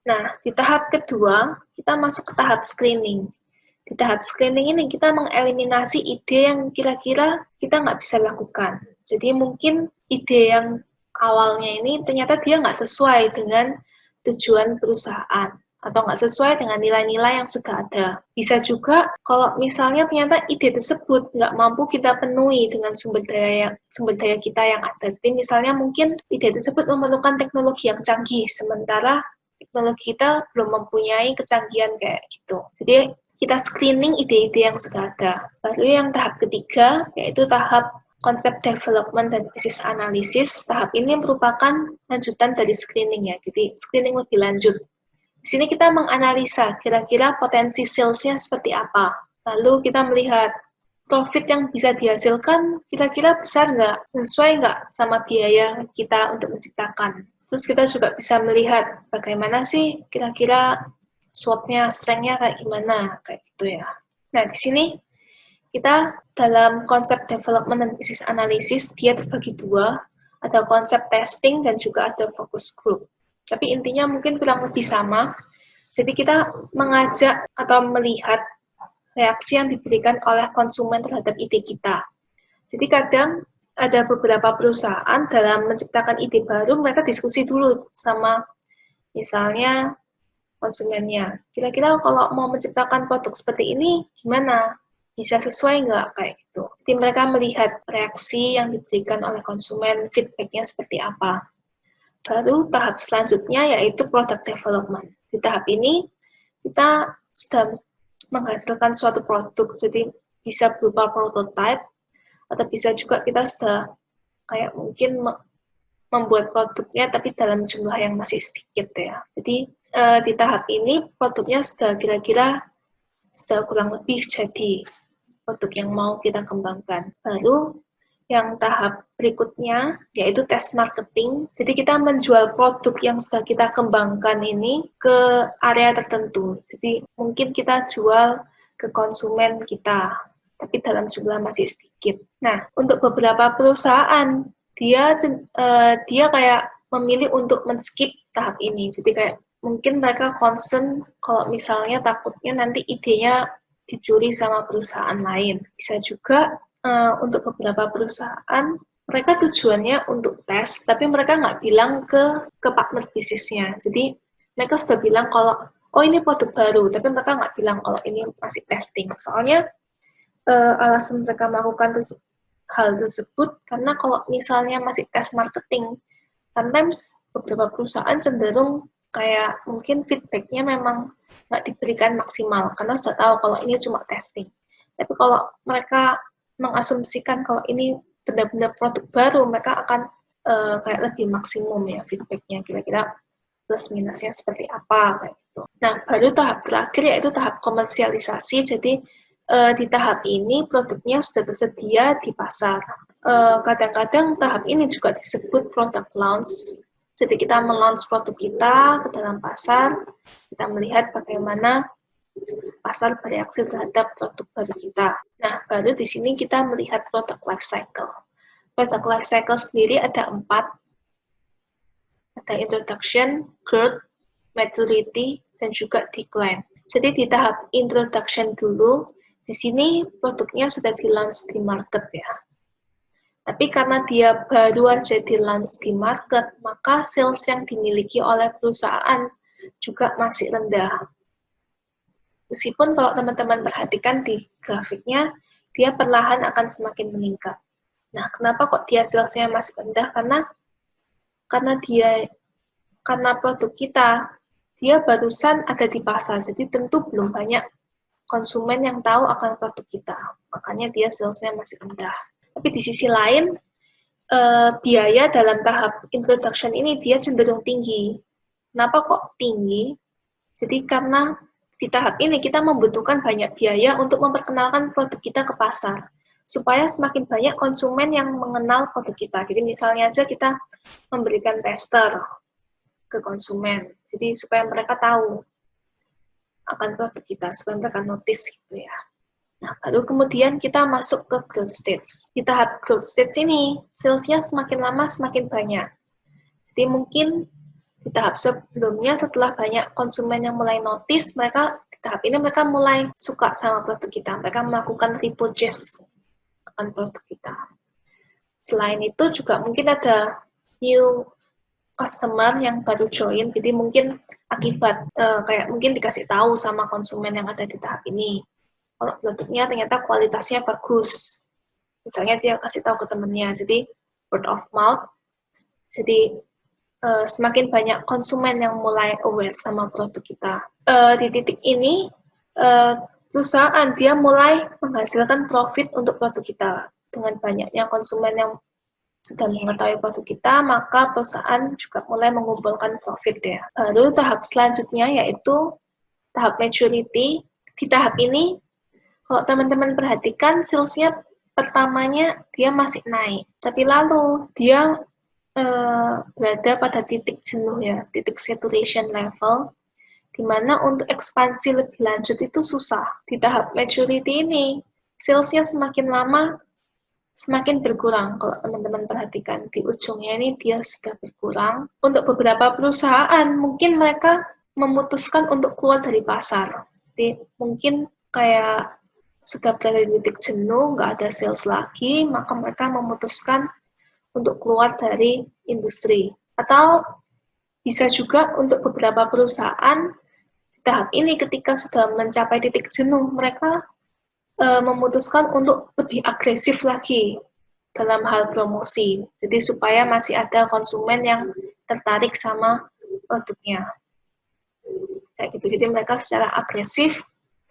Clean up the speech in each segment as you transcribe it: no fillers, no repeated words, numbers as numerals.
Nah, di tahap kedua, kita masuk ke tahap screening. Di tahap screening ini kita mengeliminasi ide yang kira-kira kita nggak bisa lakukan. Jadi mungkin ide yang awalnya ini ternyata dia nggak sesuai dengan tujuan perusahaan atau nggak sesuai dengan nilai-nilai yang sudah ada. Bisa juga kalau misalnya ternyata ide tersebut nggak mampu kita penuhi dengan sumber daya kita yang ada. Jadi misalnya mungkin ide tersebut memerlukan teknologi yang canggih, sementara teknologi kita belum mempunyai kecanggihan kayak gitu. Jadi kita screening ide-ide yang sudah ada. Baru yang tahap ketiga, yaitu tahap konsep development dan business analysis. Tahap ini merupakan lanjutan dari screening ya, jadi screening lebih lanjut. Di sini kita menganalisa kira-kira potensi sales-nya seperti apa. Lalu kita melihat profit yang bisa dihasilkan kira-kira besar nggak, sesuai nggak sama biaya kita untuk menciptakan. Terus kita juga bisa melihat bagaimana sih kira-kira SWOT-nya, strength-nya kayak gimana, kayak gitu ya. Nah, di sini kita dalam konsep development dan business analysis, dia terbagi dua, ada konsep testing dan juga ada focus group. Tapi intinya mungkin kurang lebih sama. Jadi kita mengajak atau melihat reaksi yang diberikan oleh konsumen terhadap ide kita. Jadi kadang ada beberapa perusahaan dalam menciptakan ide baru, mereka diskusi dulu sama misalnya konsumennya. Kira-kira kalau mau menciptakan produk seperti ini, gimana? Bisa sesuai nggak kayak gitu? Jadi mereka melihat reaksi yang diberikan oleh konsumen, feedback-nya seperti apa. Baru tahap selanjutnya yaitu product development. Di tahap ini, kita sudah menghasilkan suatu produk, jadi bisa berupa prototype, atau bisa juga kita sudah kayak mungkin membuat produknya tapi dalam jumlah yang masih sedikit ya. Jadi di tahap ini produknya sudah kira-kira sudah kurang lebih jadi produk yang mau kita kembangkan. Baru yang tahap berikutnya yaitu test marketing. Jadi kita menjual produk yang sudah kita kembangkan ini ke area tertentu. Jadi mungkin kita jual ke konsumen kita, tapi dalam jumlah masih sedikit. Nah, untuk beberapa perusahaan dia kayak memilih untuk men-skip tahap ini. Jadi kayak mungkin mereka concern kalau misalnya takutnya nanti idenya dicuri sama perusahaan lain. Bisa juga untuk beberapa perusahaan mereka tujuannya untuk tes, tapi mereka nggak bilang ke partner bisnisnya. Jadi mereka sudah bilang kalau oh ini produk baru, tapi mereka nggak bilang kalau ini masih testing. Soalnya alasan mereka melakukan hal tersebut karena kalau misalnya masih tes marketing, sometimes beberapa perusahaan cenderung kayak mungkin feedback-nya memang nggak diberikan maksimal karena sudah tahu kalau ini cuma testing. Tapi kalau mereka mengasumsikan kalau ini benar-benar produk baru, mereka akan kayak lebih maksimum ya feedback-nya, kira-kira plus minusnya seperti apa kayak gitu. Nah, baru tahap terakhir yaitu tahap komersialisasi. Jadi di tahap ini produknya sudah tersedia di pasar. Kadang-kadang tahap ini juga disebut product launch. Jadi kita melaunch produk kita ke dalam pasar, kita melihat bagaimana pasar bereaksi terhadap produk baru kita. Nah, baru di sini kita melihat product life cycle. Product life cycle sendiri ada 4. Ada introduction, growth, maturity, dan juga decline. Jadi di tahap introduction dulu, di sini produknya sudah di-launch di market ya. Tapi karena dia baru aja di-launch di market, maka sales yang dimiliki oleh perusahaan juga masih rendah. Meskipun kalau teman-teman perhatikan di grafiknya, dia perlahan akan semakin meningkat. Nah, kenapa kok dia salesnya masih rendah? Karena produk kita, dia barusan ada di pasar, jadi tentu belum banyak konsumen yang tahu akan produk kita. Makanya dia salesnya masih rendah. Tapi di sisi lain, biaya dalam tahap introduction ini dia cenderung tinggi. Kenapa kok tinggi? Jadi karena di tahap ini kita membutuhkan banyak biaya untuk memperkenalkan produk kita ke pasar. Supaya semakin banyak konsumen yang mengenal produk kita. Jadi misalnya aja kita memberikan tester ke konsumen. Jadi supaya mereka tahu akan produk kita, supaya mereka notice gitu ya. Nah, baru kemudian kita masuk ke growth stage. Di tahap growth stage ini, salesnya semakin lama semakin banyak. Jadi mungkin Di tahap sebelumnya, setelah banyak konsumen yang mulai notice, di tahap ini mereka mulai suka sama produk kita. Mereka melakukan repurchase akan produk kita. Selain itu juga mungkin ada new customer yang baru join, jadi mungkin akibat kayak mungkin dikasih tahu sama konsumen yang ada di tahap ini. Kalau produknya ternyata kualitasnya bagus. Misalnya dia kasih tahu ke temennya, jadi word of mouth. Jadi semakin banyak konsumen yang mulai aware sama produk kita. Di titik ini, perusahaan dia mulai menghasilkan profit untuk produk kita. Dengan banyaknya konsumen yang sudah mengetahui produk kita, maka perusahaan juga mulai mengumpulkan profit ya. Lalu tahap selanjutnya yaitu tahap maturity. Di tahap ini, kalau teman-teman perhatikan, salesnya pertamanya dia masih naik, tapi lalu dia berada pada titik jenuh ya, titik saturation level, di mana untuk ekspansi lebih lanjut itu susah. Di tahap maturity ini, salesnya semakin lama semakin berkurang. Kalau teman-teman perhatikan, di ujungnya ini dia sudah berkurang. Untuk beberapa perusahaan, mungkin mereka memutuskan untuk keluar dari pasar. Jadi mungkin kayak sudah berada di titik jenuh, nggak ada sales lagi, maka mereka memutuskan untuk keluar dari industri. Atau bisa juga untuk beberapa perusahaan, di tahap ini ketika sudah mencapai titik jenuh, mereka memutuskan untuk lebih agresif lagi dalam hal promosi. Jadi supaya masih ada konsumen yang tertarik sama produknya. Kayak gitu. Jadi mereka secara agresif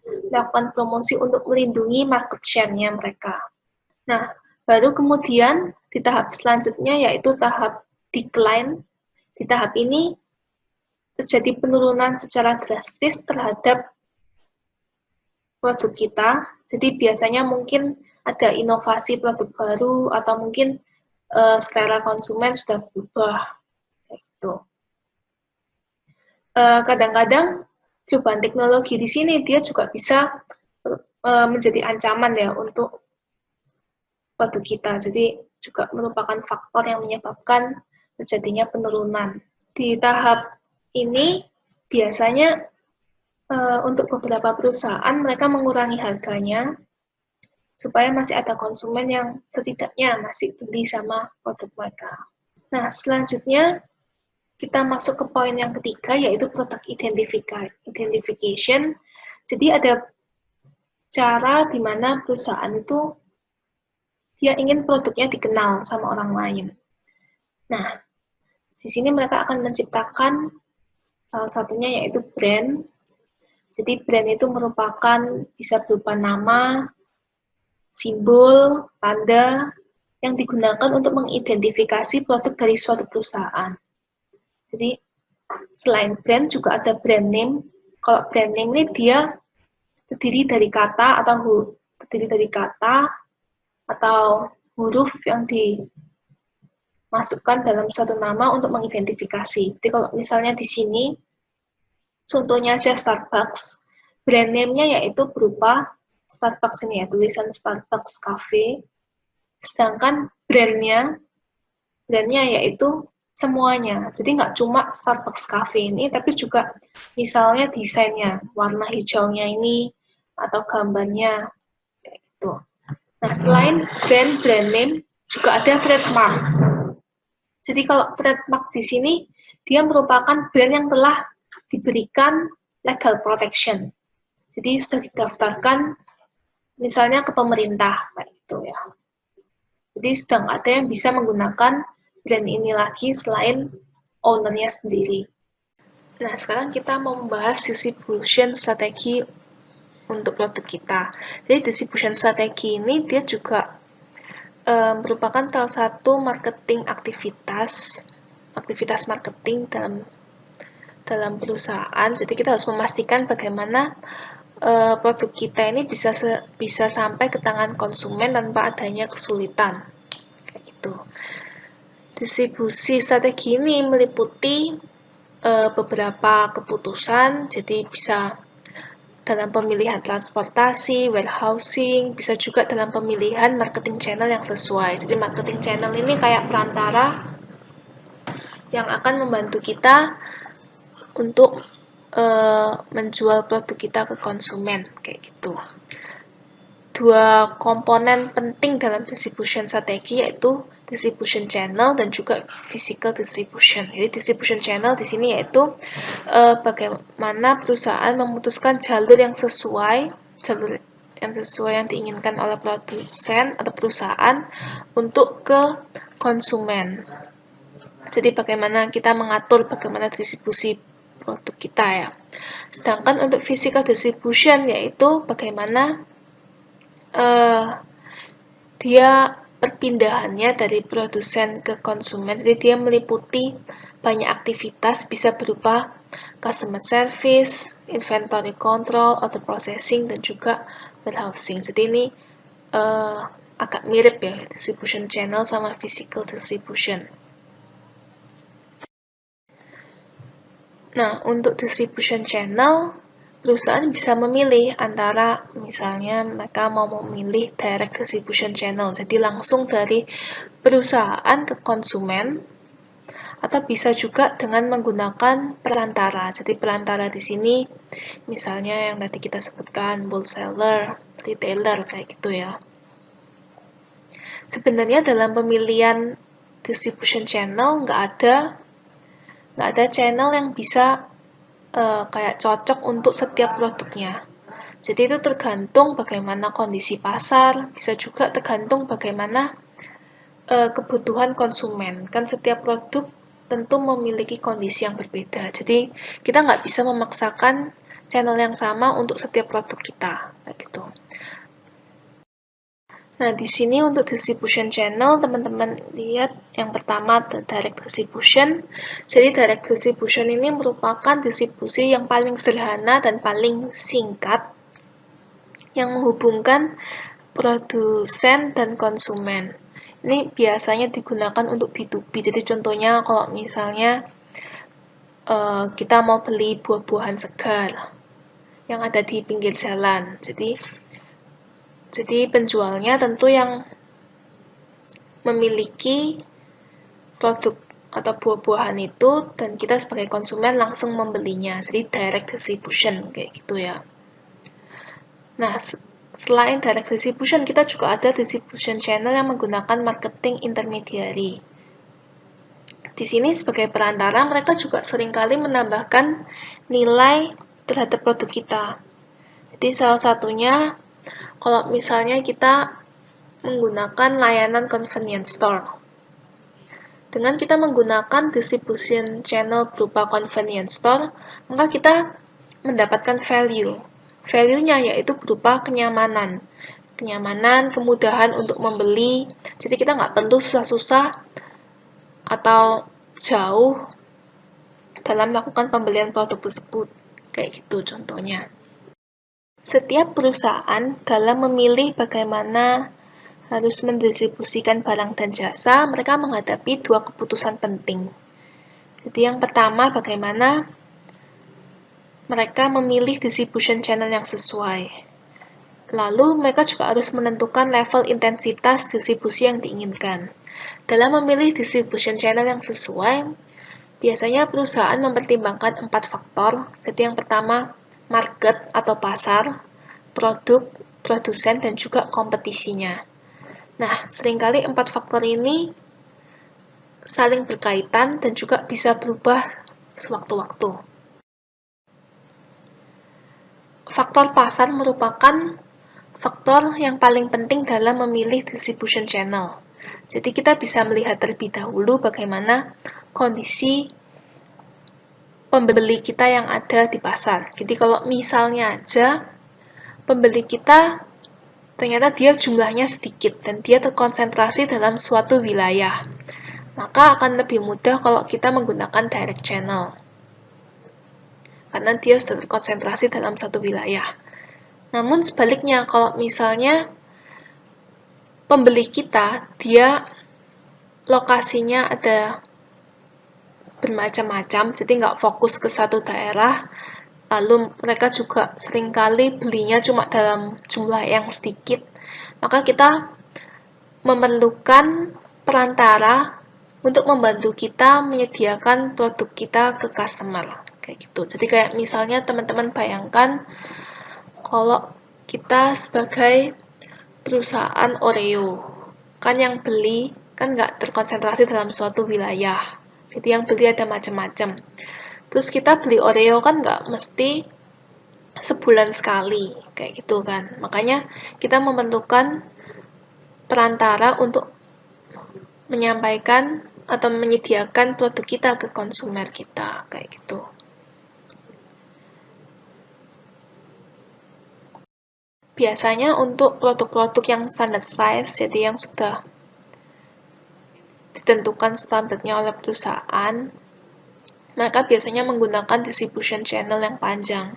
melakukan promosi untuk melindungi market share-nya mereka. Nah, baru kemudian di tahap selanjutnya yaitu tahap decline. Di tahap ini terjadi penurunan secara drastis terhadap produk kita. Jadi biasanya mungkin ada inovasi produk baru atau mungkin selera konsumen sudah berubah. Gitu. Kadang-kadang perubahan teknologi di sini dia juga bisa menjadi ancaman ya untuk produk kita. Jadi juga merupakan faktor yang menyebabkan terjadinya penurunan. Di tahap ini biasanya untuk beberapa perusahaan mereka mengurangi harganya supaya masih ada konsumen yang setidaknya masih beli sama produk mereka. Nah, selanjutnya kita masuk ke poin yang ketiga yaitu product identification. Jadi ada cara di mana perusahaan itu dia ingin produknya dikenal sama orang lain. Nah, di sini mereka akan menciptakan salah satunya yaitu brand. Jadi brand itu merupakan bisa berupa nama, simbol, tanda yang digunakan untuk mengidentifikasi produk dari suatu perusahaan. Jadi selain brand juga ada brand name. Kalau brand name ini dia terdiri dari kata atau huruf yang dimasukkan dalam satu nama untuk mengidentifikasi. Jadi kalau misalnya di sini contohnya aja Starbucks, brand name-nya yaitu berupa Starbucks ini ya, tulisan Starbucks Cafe. Sedangkan brand-nya yaitu semuanya. Jadi nggak cuma Starbucks Cafe ini, tapi juga misalnya desainnya, warna hijaunya ini, atau gambarnya, kayak gitu. Nah, selain brand name, juga ada trademark. Jadi kalau trademark di sini, dia merupakan brand yang telah diberikan legal protection. Jadi sudah didaftarkan misalnya ke pemerintah, kayak gitu ya. Jadi sudah nggak ada yang bisa menggunakan brand ini lagi selain ownernya sendiri. Nah, sekarang kita mau membahas distribution strategi untuk produk kita. Jadi distribution strategi ini dia juga merupakan salah satu marketing aktivitas marketing dalam perusahaan. Jadi kita harus memastikan bagaimana produk kita ini bisa sampai ke tangan konsumen tanpa adanya kesulitan. Kayak gitu. Distribusi strategi ini meliputi beberapa keputusan, jadi bisa dalam pemilihan transportasi, warehousing, bisa juga dalam pemilihan marketing channel yang sesuai. Jadi marketing channel ini kayak perantara yang akan membantu kita untuk menjual produk kita ke konsumen, kayak gitu. Dua komponen penting dalam distribution strategi yaitu distribution channel dan juga physical distribution. Jadi distribution channel di sini yaitu bagaimana perusahaan memutuskan jalur yang sesuai yang diinginkan oleh produsen atau perusahaan untuk ke konsumen. Jadi bagaimana kita mengatur bagaimana distribusi produk kita ya. Sedangkan untuk physical distribution yaitu bagaimana dia perpindahannya dari produsen ke konsumen. Jadi dia meliputi banyak aktivitas, bisa berupa customer service, inventory control, order processing, dan juga warehousing. Jadi ini agak mirip ya, distribution channel sama physical distribution. Nah, untuk distribution channel, perusahaan bisa memilih antara misalnya mereka mau memilih direct distribution channel, jadi langsung dari perusahaan ke konsumen, atau bisa juga dengan menggunakan perantara. Jadi perantara di sini misalnya yang tadi kita sebutkan wholesaler, retailer kayak gitu ya. Sebenarnya dalam pemilihan distribution channel nggak ada channel yang bisa kayak cocok untuk setiap produknya. Jadi itu tergantung bagaimana kondisi pasar, bisa juga tergantung bagaimana kebutuhan konsumen. Kan setiap produk tentu memiliki kondisi yang berbeda. Jadi kita nggak bisa memaksakan channel yang sama untuk setiap produk kita, kayak gitu. Nah, di sini untuk distribution channel, teman-teman lihat yang pertama direct distribution. Jadi direct distribution ini merupakan distribusi yang paling sederhana dan paling singkat yang menghubungkan produsen dan konsumen. Ini biasanya digunakan untuk B2B. Jadi contohnya kalau misalnya kita mau beli buah-buahan segar yang ada di pinggir jalan. Jadi penjualnya tentu yang memiliki produk atau buah-buahan itu dan kita sebagai konsumen langsung membelinya. Jadi direct distribution kayak gitu ya. Nah, selain direct distribution, kita juga ada distribution channel yang menggunakan marketing intermediary. Di sini sebagai perantara, mereka juga seringkali menambahkan nilai terhadap produk kita. Jadi salah satunya kalau misalnya kita menggunakan layanan convenience store. Dengan kita menggunakan distribution channel berupa convenience store, maka kita mendapatkan value. Value-nya yaitu berupa kenyamanan. Kenyamanan, kemudahan untuk membeli. Jadi kita nggak perlu susah-susah atau jauh dalam melakukan pembelian produk tersebut. Kayak gitu contohnya. Setiap perusahaan dalam memilih bagaimana harus mendistribusikan barang dan jasa, mereka menghadapi dua keputusan penting. Jadi yang pertama, bagaimana mereka memilih distribution channel yang sesuai. Lalu mereka juga harus menentukan level intensitas distribusi yang diinginkan. Dalam memilih distribution channel yang sesuai, biasanya perusahaan mempertimbangkan 4 faktor. Jadi yang pertama, market atau pasar, produk, produsen, dan juga kompetisinya. Nah, seringkali 4 faktor ini saling berkaitan dan juga bisa berubah sewaktu-waktu. Faktor pasar merupakan faktor yang paling penting dalam memilih distribution channel. Jadi kita bisa melihat terlebih dahulu bagaimana kondisi pembeli kita yang ada di pasar. Jadi kalau misalnya aja pembeli kita ternyata dia jumlahnya sedikit dan dia terkonsentrasi dalam suatu wilayah, maka akan lebih mudah kalau kita menggunakan direct channel. Karena dia sudah terkonsentrasi dalam satu wilayah. Namun sebaliknya, kalau misalnya pembeli kita, dia lokasinya ada bermacam-macam, jadi nggak fokus ke satu daerah, lalu mereka juga seringkali belinya cuma dalam jumlah yang sedikit, maka kita memerlukan perantara untuk membantu kita menyediakan produk kita ke customer. Kayak gitu. Jadi kayak misalnya teman-teman bayangkan kalau kita sebagai perusahaan Oreo, kan yang beli kan nggak terkonsentrasi dalam suatu wilayah. Jadi yang beli ada macam-macam. Terus kita beli Oreo kan nggak mesti sebulan sekali, kayak gitu kan. Makanya kita memerlukan perantara untuk menyampaikan atau menyediakan produk kita ke konsumer kita, kayak gitu. Biasanya untuk produk-produk yang standard size, jadi yang sudah ditentukan standarnya oleh perusahaan, maka biasanya menggunakan distribution channel yang panjang.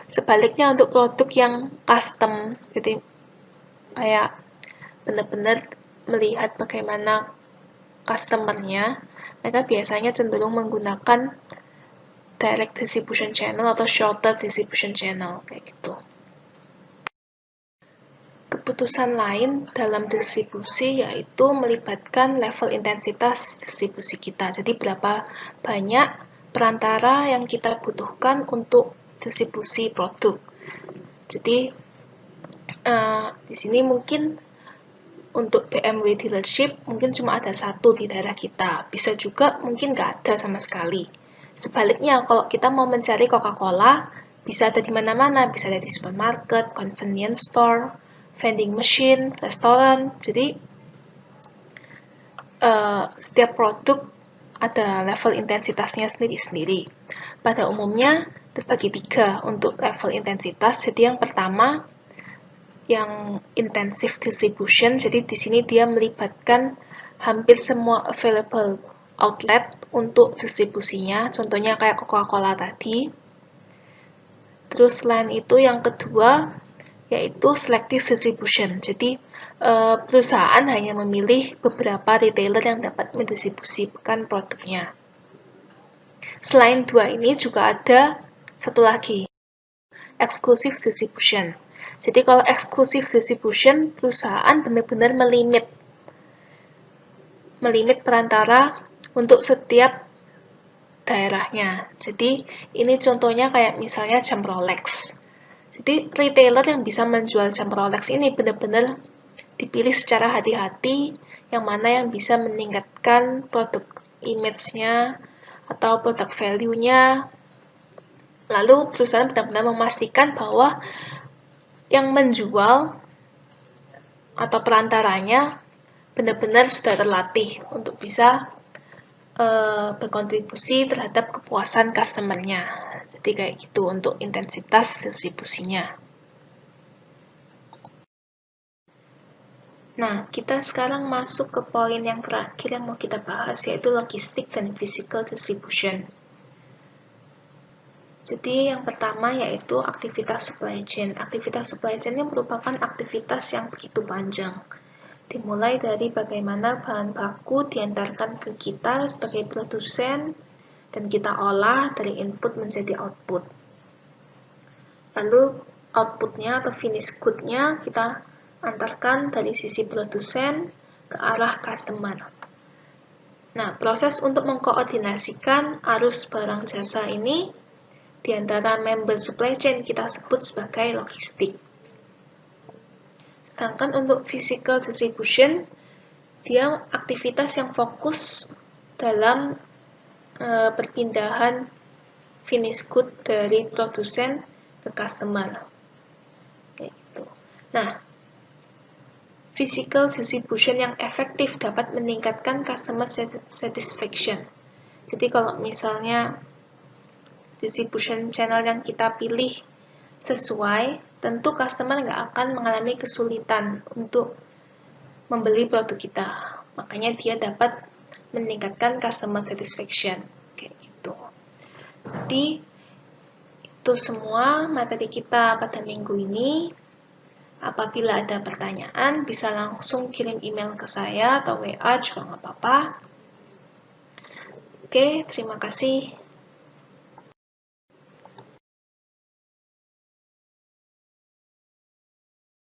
Sebaliknya untuk produk yang custom, jadi kayak benar-benar melihat bagaimana customer-nya, mereka biasanya cenderung menggunakan direct distribution channel atau shorter distribution channel, kayak gitu. Keputusan lain dalam distribusi yaitu melibatkan level intensitas distribusi kita. Jadi berapa banyak perantara yang kita butuhkan untuk distribusi produk. Jadi di sini mungkin untuk BMW dealership mungkin cuma ada satu di daerah kita. Bisa juga mungkin nggak ada sama sekali. Sebaliknya, kalau kita mau mencari Coca-Cola, bisa ada di mana-mana. Bisa ada di supermarket, convenience store, vending machine, restoran. Jadi, setiap produk ada level intensitasnya sendiri-sendiri. Pada umumnya, terbagi 3 untuk level intensitas. Jadi, yang pertama, yang intensive distribution. Jadi, di sini dia melibatkan hampir semua available outlet untuk distribusinya, contohnya kayak Coca-Cola tadi. Terus selain itu yang kedua yaitu selective distribution. Jadi perusahaan hanya memilih beberapa retailer yang dapat mendistribusikan produknya. Selain dua ini juga ada satu lagi, exclusive distribution. Jadi kalau exclusive distribution, perusahaan benar-benar melimit perantara untuk setiap daerahnya. Jadi ini contohnya kayak misalnya jam Rolex. Jadi retailer yang bisa menjual jam Rolex ini benar-benar dipilih secara hati-hati, yang mana yang bisa meningkatkan produk image-nya atau produk value-nya. Lalu perusahaan benar-benar memastikan bahwa yang menjual atau perantaranya benar-benar sudah terlatih untuk bisa berkontribusi terhadap kepuasan customer-nya. Jadi kayak gitu untuk intensitas distribusinya. Nah, kita sekarang masuk ke poin yang terakhir yang mau kita bahas, yaitu logistik dan physical distribution. Jadi yang pertama yaitu aktivitas supply chain. Aktivitas supply chain ini merupakan aktivitas yang begitu panjang. Dimulai dari bagaimana bahan baku diantarkan ke kita sebagai produsen, dan kita olah dari input menjadi output. Lalu outputnya atau finish good-nya kita antarkan dari sisi produsen ke arah customer. Nah, proses untuk mengkoordinasikan arus barang jasa ini di antara member supply chain kita sebut sebagai logistik. Sedangkan untuk physical distribution, dia aktivitas yang fokus dalam perpindahan finish good dari produsen ke customer. Kayak gitu. Nah, physical distribution yang efektif dapat meningkatkan customer satisfaction. Jadi kalau misalnya distribution channel yang kita pilih sesuai, tentu customer nggak akan mengalami kesulitan untuk membeli produk kita. Makanya dia dapat meningkatkan customer satisfaction. Kayak gitu. Jadi, itu semua materi kita pada minggu ini. Apabila ada pertanyaan, bisa langsung kirim email ke saya atau WA juga nggak apa-apa. Oke, terima kasih.